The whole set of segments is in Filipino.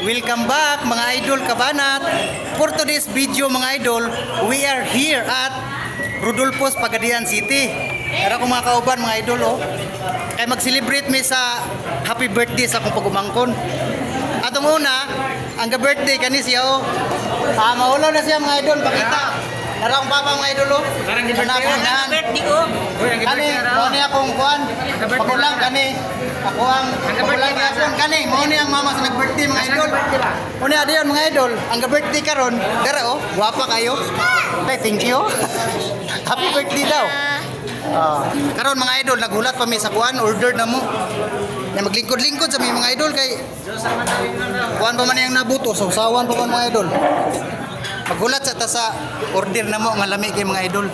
Welcome back mga idol kabanat. For today's video mga idol, we are here at Rodolfo's Pagadian City. Pero kung mga kauban mga idol kay mag-celebrate mi sa happy birthday sa akong pagumangkon. Atong una, ang birthday kani siya maulaw na siya mga idol, pakita. Para akong papa mga idol Karang birthday ko. Kani, mo ni akong kuan. Pagulang kani. Ako ang pagulang yapon kani. Mo ni ang mama sa nag-birthday mga idol. Mo ni adiyon mga idol. Ang birthday karon, dara guwapa kayo. Ay, thank you. Happy birthday daw. Karon mga idol, nagulat pa mi sa kuan, order na mo. Na maglingkod-lingkod sa mga idol kay kuan pa man yang nabuto, sausawan pa man mga idol. Magulat sa tasa order na mo nga lami kay mga idol.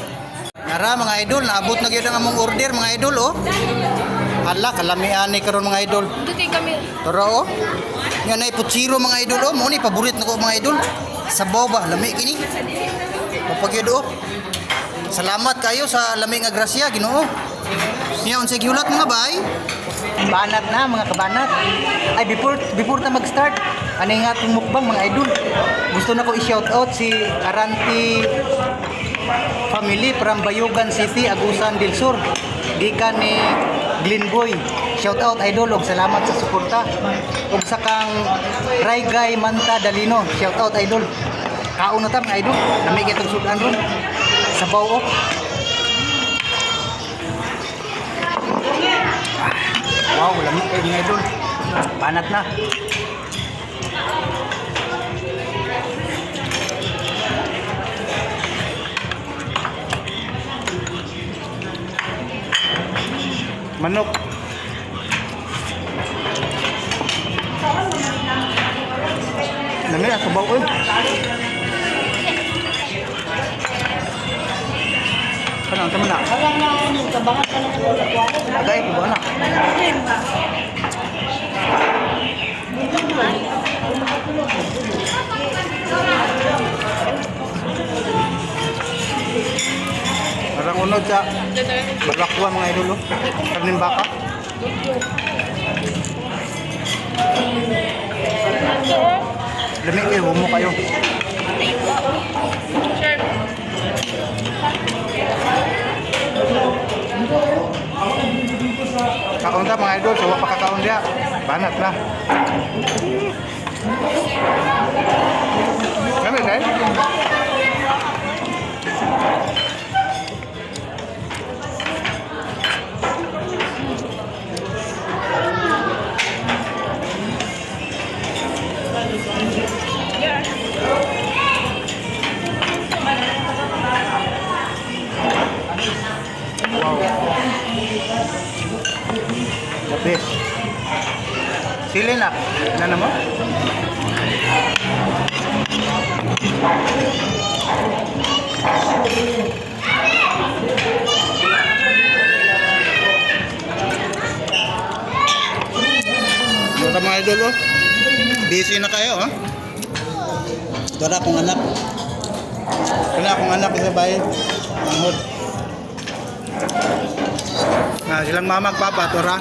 Nara mga idol, naabot na gyud ang among order mga idol Hala, kalamian ni karon mga idol. Dito kami. Tara Yan ay putsiro mga idol mo ni paborit nako mga idol. Sabaw ba lami kini? Papagyud Salamat kayo sa lami nga grasya Ginoo. Nya unsay giulat mga bay? Banat na mga kabanat. Ay before ta mag-start, ano nga itong mukbang mga idol. Gusto na ko i-shout out si Aranti family from Bayugan City, Agusan del Sur. Gikan ni Glenboy. Shout out idol og salamat sa suporta. Ug sa kang Raygay Manta Dalino. Shout out idol. Kaon na ta mga idol. Lami kitong sudan ron. Sabaw Wow, lamig kayo mga idol. Banat na. Manok. Lamig ang sabaw Kanang teman na? Alam na yung kabangan ka ng ulat. Agay ko ba na? Parang unod sa balakwa mga idol Karning baka. Lamig kayo, humo kayo. Sure. Kakaon ta mga idol, sawa pa kakaon dia. Banat na. Kami dai? The best. Sili na. Ano mo? Mga mga idol busy na kayo Dara akong anak. Kaya akong anak sa bahay. Manghod. Silang mama at papa, tora.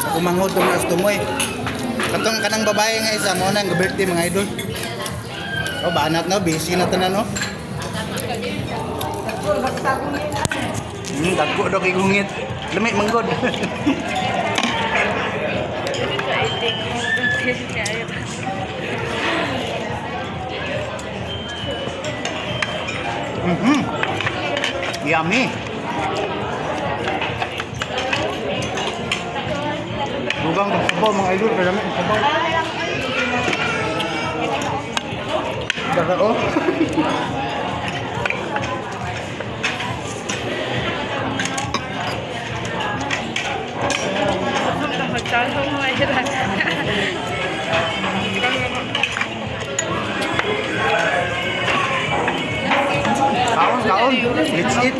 Ako manghod itong nas tumoy. Katong kanang babae nga isa mo na ang birthday mga idol. Banat na, busy na tanan dagko daw kay gungit. Lamig manggod. Yummy. Dugang ng sabaw mga idol, karami ng sabaw. Daga Magtalong mo ay Kaon, let's eat.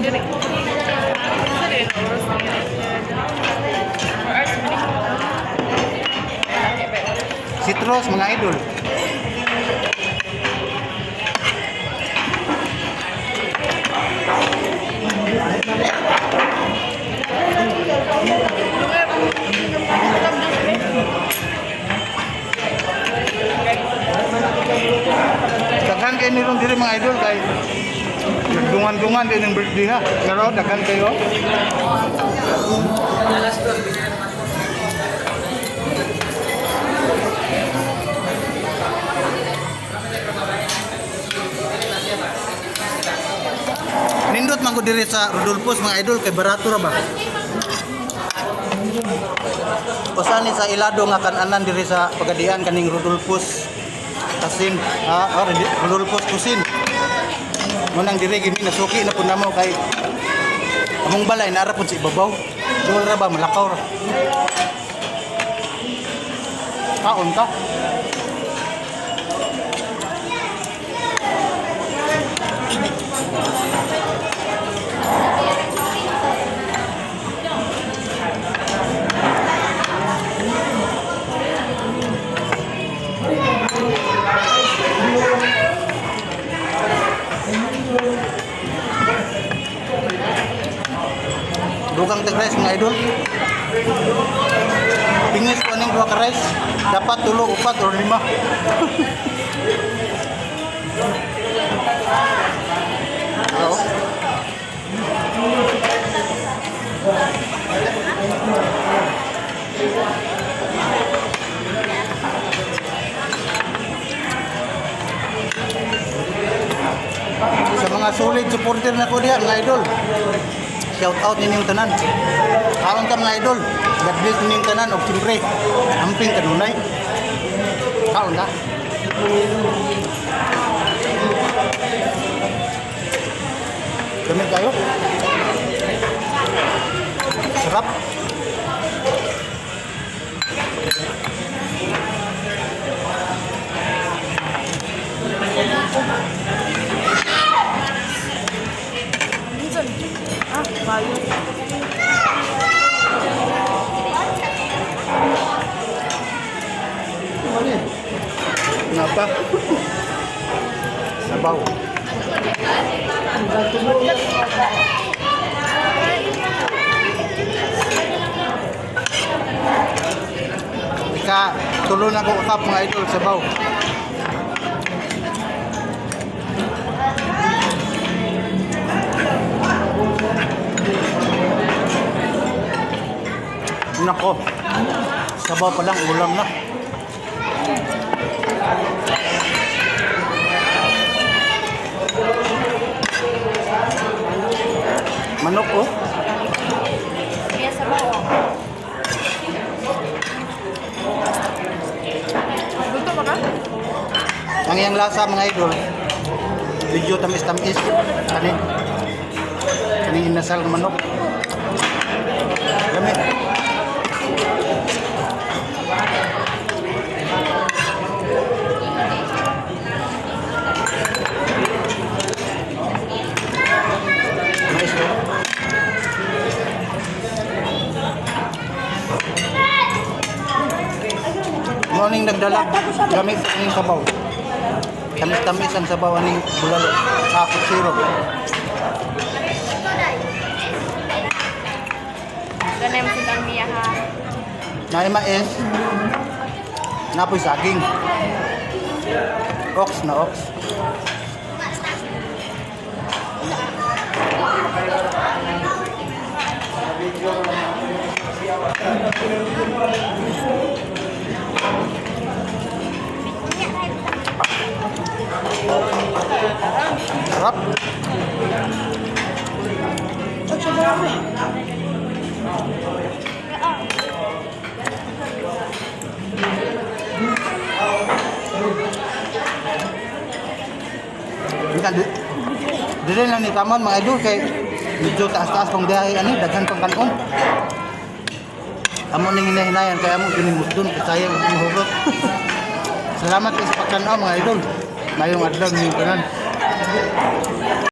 Citrus mga idol. kay niron diri mga idol kay dungan-dungan din ang birthday ha. Pero daghan kayo. Nindot man ko diri sa Rodolfo's mga idol kay barato ra ba? Pasani sa ilado nga kan-anan diri sa Pagadian kaning Rodolfo's Kusin. Rodolfo's Kusin. Munang diri gini nasuki na pud namo kay among balay nara pud sa ibabaw. Duro ra ba malakaw ra. Kaon ka. Dugang tag rice mga idol. Pingis ko aning 2 ka rice. Dapat 3, 4 or 5. Oo. Sa mga solid supporter na ko diya mga idol. Shout out ninyong tanan. Kaon ka mga idol. God bless ninyong tanan og siyempre amping kanunay. Kaon ka. Dami kayo. Sarap. Bayo. Kenapa? Sabaw. Ika, tulon ako kakap mga idol sabaw. Nako, sabaw pa lang ulam na. Manok oh. Kaya sa bawo. Gusto ba ka? Ang iyang lasa mga idol, medyo tamis-tamis. Kaning inasal ng manok. Gamit. Morning nagdala gamit sa aning sabaw. Tamis-tamis ang sabaw aning bulalo sa sirop. Ganay mo si Mia ha. Naay mais. Napoy saging. Ox na ox. Sarap. Dili lang ni taman mga idol kay medyo taas-taas pang biyahe ani daghan pang kanon. Amo ning hinahinayan kay amo ginimot dun kay sayang ang hugot. Salamat sa pagtanaw mga idol. Mayong adlaw ning tanan.